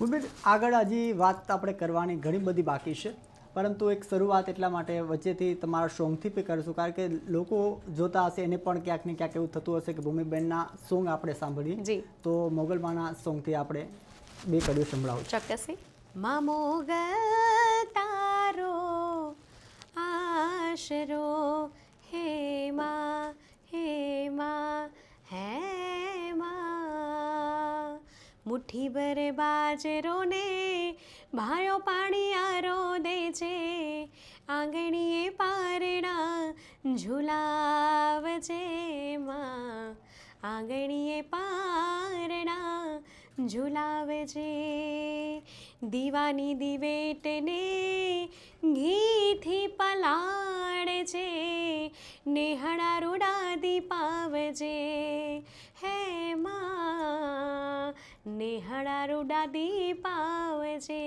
ભૂમિ, આગળ હજી વાત આપણે કરવાની ઘણી બધી બાકી છે, પરંતુ એક શરૂઆત એટલા માટે વચ્ચેથી તમારા સોંગથી પણ કરીશું, કારણ કે લોકો જોતા હશે એને પણ ક્યાંક ને ક્યાંક એવું થતું હશે કે ભૂમિબેનના સોંગ આપણે સાંભળીએ. જી. તો મોગલમાના સોંગથી આપણે બે કડીઓ સંભળાવું. ચોક્કસથી. માં મોગલ તારો આશરો હે માં હે માં મુઠ્ઠી ભર બાજરો ને ભાયો પાણીયારો દેજે આંગણીએ પારણા ઝુલાવજે માં આંગણીએ પારણા ઝુલાવજે દીવાની દિવેટને ઘીથી પલાળજે નેહડા રૂડા દીપાવજે હે માં નેહડા રૂડા દીપાવજે